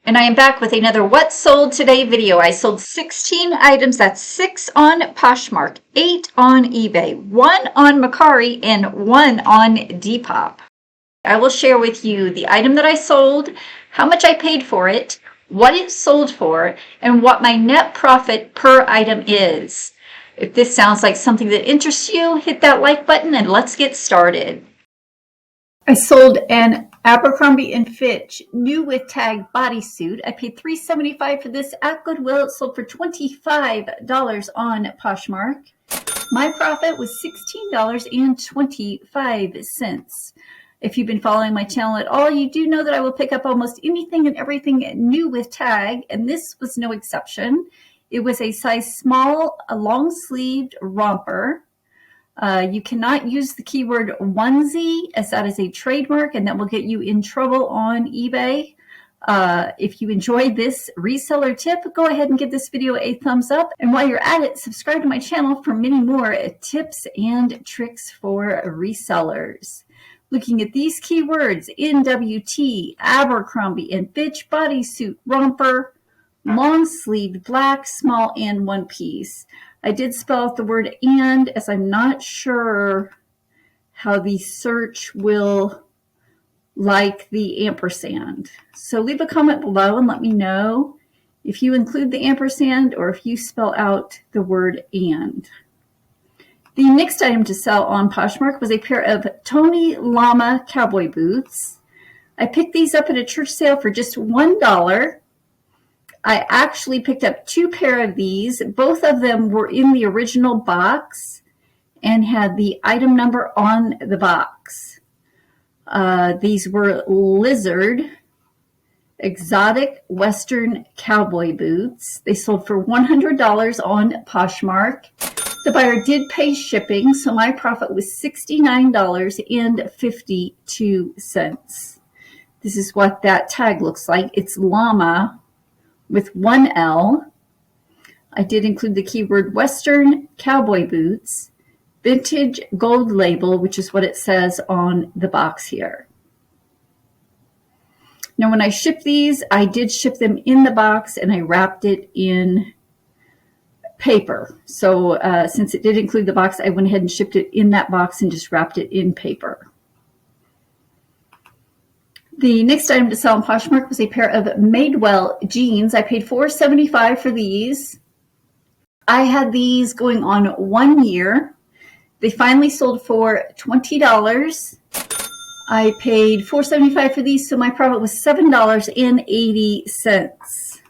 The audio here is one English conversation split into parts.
And I am back with another What Sold Today video. I sold 16 items. That's 6 on Poshmark, 8 on eBay, 1 on Mercari, and 1 on Depop. I will share with you the item that I sold, how much I paid for it, what it sold for, and what my net profit per item is. If this sounds like something that interests you, hit that like button and let's get started. I sold an Abercrombie & Fitch new with tag bodysuit. I paid $3.75 for this at Goodwill. It sold for $25 on Poshmark. My profit was $16.25. If you've been following my channel at all, you do know that I will pick up almost anything and everything new with tag, and this was no exception. It was a size small, a long-sleeved romper. You cannot use the keyword onesie, as that is a trademark and that will get you in trouble on eBay. If you enjoyed this reseller tip, go ahead and give this video a thumbs up. And while you're at it, subscribe to my channel for many more tips and tricks for resellers. Looking at these keywords: NWT, Abercrombie & Fitch, bodysuit, romper, long sleeved, black, small, and one piece. I did spell out the word "and" as I'm not sure how the search will like the ampersand. So leave a comment below and let me know if you include the ampersand or if you spell out the word "and." The next item to sell on Poshmark was a pair of Tony Llama cowboy boots. I picked these up at a church sale for just $1. I actually picked up 2 pair of these. Both of them were in the original box and had the item number on the box. These were Lizard exotic Western cowboy boots. They sold for $100 on Poshmark. The buyer did pay shipping, so my profit was $69.52. This is what that tag looks like. It's llama with 1 L. I did include the keyword Western cowboy boots, vintage gold label, which is what it says on the box here. Now, when I shipped these, I did ship them in the box and I wrapped it in paper. So since it did include the box, I went ahead and shipped it in that box and just wrapped it in paper. The next item to sell on Poshmark was a pair of Madewell jeans. I paid $4.75 for these. I had these going on 1 year. They finally sold for $20. I paid $4.75 for these, so my profit was $7.80.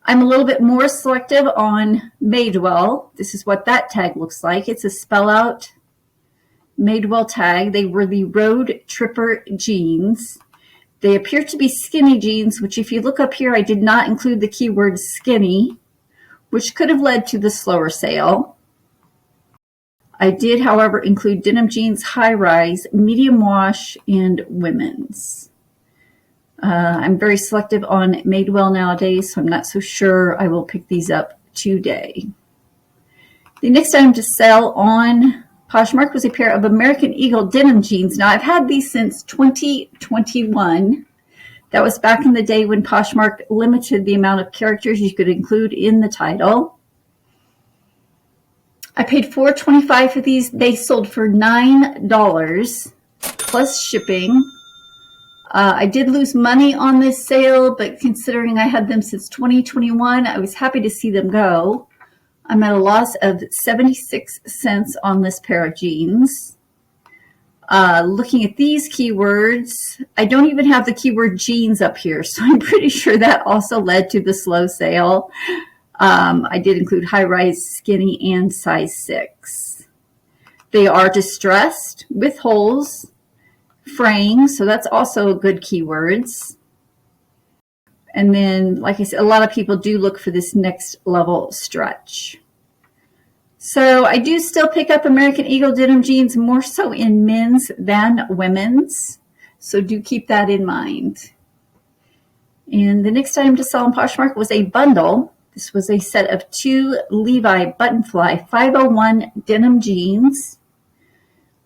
I'm a little bit more selective on Madewell. This is what that tag looks like. It's a spell out Madewell tag. They were the Road Tripper jeans. They appear to be skinny jeans, which if you look up here, I did not include the keyword skinny, which could have led to the slower sale. I did, however, include denim jeans, high rise, medium wash, and women's. I'm very selective on Madewell nowadays, so I'm not so sure I will pick these up today. The next item to sell on Poshmark was a pair of American Eagle denim jeans. Now, I've had these since 2021. That was back in the day when Poshmark limited the amount of characters you could include in the title. I paid $4.25 for these. They sold for $9 plus shipping. I did lose money on this sale, but considering I had them since 2021, I was happy to see them go. I'm at a loss of 76 cents on this pair of jeans. Looking at these keywords, I don't even have the keyword jeans up here, so I'm pretty sure that also led to the slow sale. I did include high rise, skinny, and size 6. They are distressed with holes, fraying, so that's also good keywords. And then, like I said, a lot of people do look for this next level stretch. So I do still pick up American Eagle denim jeans, more so in men's than women's. So do keep that in mind. And the next item to sell on Poshmark was a bundle. This was a set of 2 Levi Buttonfly 501 denim jeans.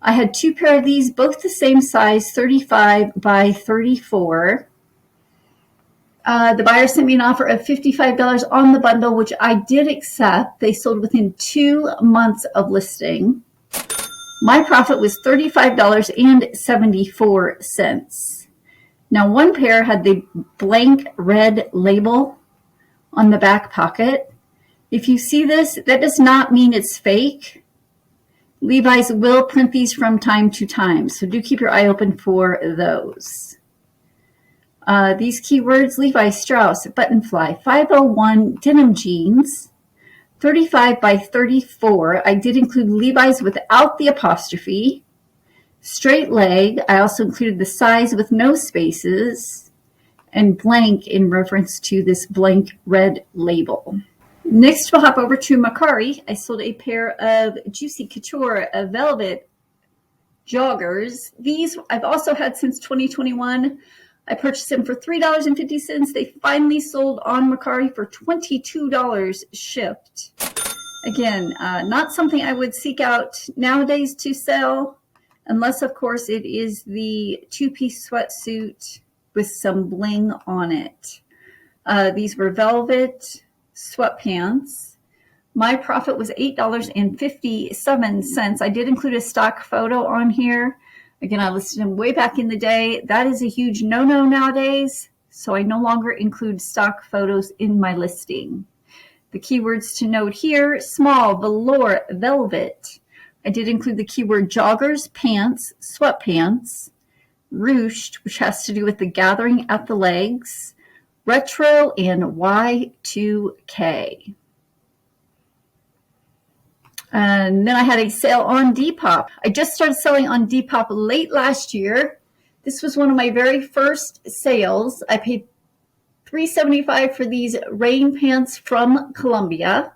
I had 2 pair of these, both the same size, 35 by 34. The buyer sent me an offer of $55 on the bundle, which I did accept. They sold within 2 months of listing. My profit was $35.74. Now, one pair had the blank red label on the back pocket. If you see this, that does not mean it's fake. Levi's will print these from time to time, so do keep your eye open for those. These keywords: Levi Strauss, buttonfly, 501 denim jeans, 35 by 34. I did include Levi's without the apostrophe. Straight leg, I also included the size with no spaces, and blank in reference to this blank red label. Next, we'll hop over to Mercari. I sold a pair of Juicy Couture velvet joggers. These I've also had since 2021. I purchased them for $3.50. They finally sold on Mercari for $22 shipped. Again, not something I would seek out nowadays to sell, unless, of course, it is the two-piece sweatsuit with some bling on it. These were velvet sweatpants. My profit was $8.57. I did include a stock photo on here. Again, I listed them way back in the day. That is a huge no-no nowadays, so I no longer include stock photos in my listing. The keywords to note here: small, velour, velvet. I did include the keyword joggers, pants, sweatpants, ruched, which has to do with the gathering at the legs, retro, and Y2K. And then I had a sale on Depop. I just started selling on Depop late last year. This was one of my very first sales. I paid $3.75 for these rain pants from Columbia.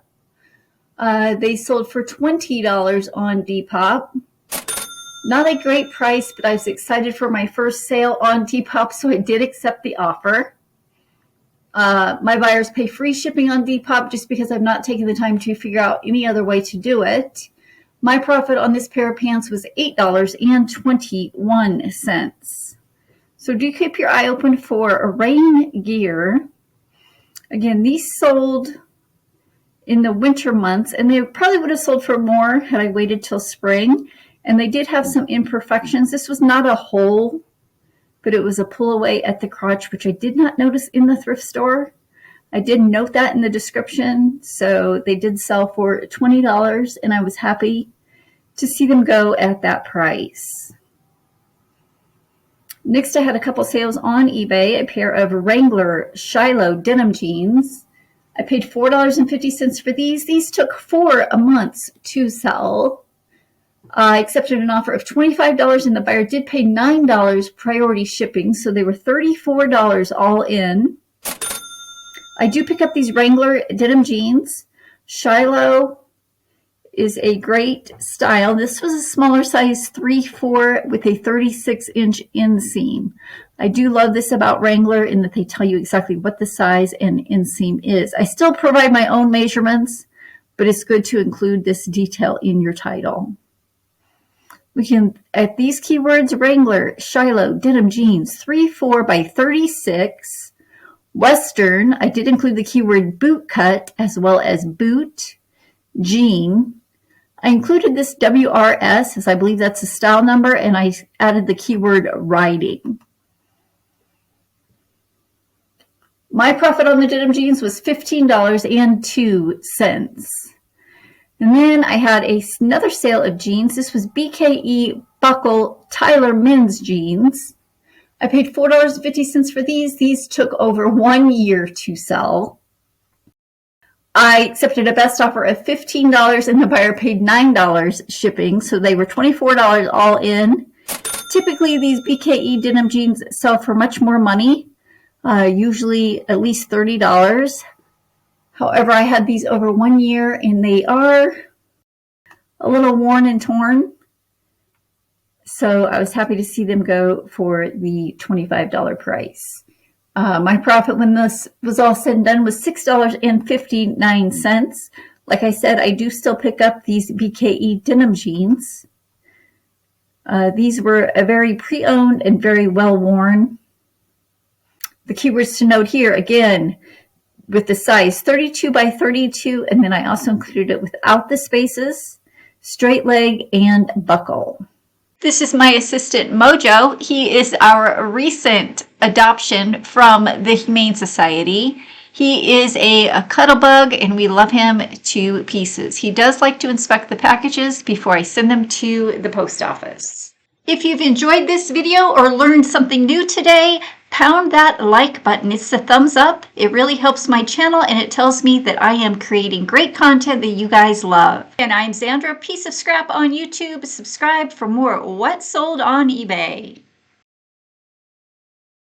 They sold for $20 on Depop. Not a great price, but I was excited for my first sale on Depop, so I did accept the offer. My buyers pay free shipping on Depop just because I've not taken the time to figure out any other way to do it. My profit on this pair of pants was $8.21. So do keep your eye open for rain gear. Again, these sold in the winter months, and they probably would have sold for more had I waited till spring. And they did have some imperfections. This was not a hole, but it was a pull away at the crotch, which I did not notice in the thrift store. I did note that in the description. So they did sell for $20, and I was happy to see them go at that price. Next, I had a couple sales on eBay, a pair of Wrangler Shiloh denim jeans. I paid $4.50 for these. These took 4 months to sell. I accepted an offer of $25, and the buyer did pay $9 priority shipping, so they were $34 all in. I do pick up these Wrangler denim jeans. Shiloh is a great style. This was a smaller size 3/4 with a 36-inch inseam. I do love this about Wrangler in that they tell you exactly what the size and inseam is. I still provide my own measurements, but it's good to include this detail in your title. We can, at these keywords: Wrangler, Shiloh, denim jeans, 3/4 by 36. Western, I did include the keyword boot cut as well as boot, jean. I included this WRS, as I believe that's a style number, and I added the keyword riding. My profit on the denim jeans was $15.02. And then I had another sale of jeans. This was BKE Buckle Tyler men's jeans. I paid $4.50 for these. These took over 1 year to sell. I accepted a best offer of $15, and the buyer paid $9 shipping, so they were $24 all in. Typically, these BKE denim jeans sell for much more money, usually at least $30. However, I had these over 1 year, and they are a little worn and torn. So I was happy to see them go for the $25 price. My profit when this was all said and done was $6.59. Like I said, I do still pick up these BKE denim jeans. These were a very pre-owned and very well worn. The keywords to note here, again, with the size 32 by 32, and then I also included it without the spaces, straight leg, and buckle. This is my assistant, Mojo. He is our recent adoption from the Humane Society. He is a cuttlebug, and we love him to pieces. He does like to inspect the packages before I send them to the post office. If you've enjoyed this video or learned something new today, pound that like button. It's the thumbs up. It really helps my channel, and it tells me that I am creating great content that you guys love. And I'm Zandra, Piece of Scrap on YouTube. Subscribe for more What Sold on eBay.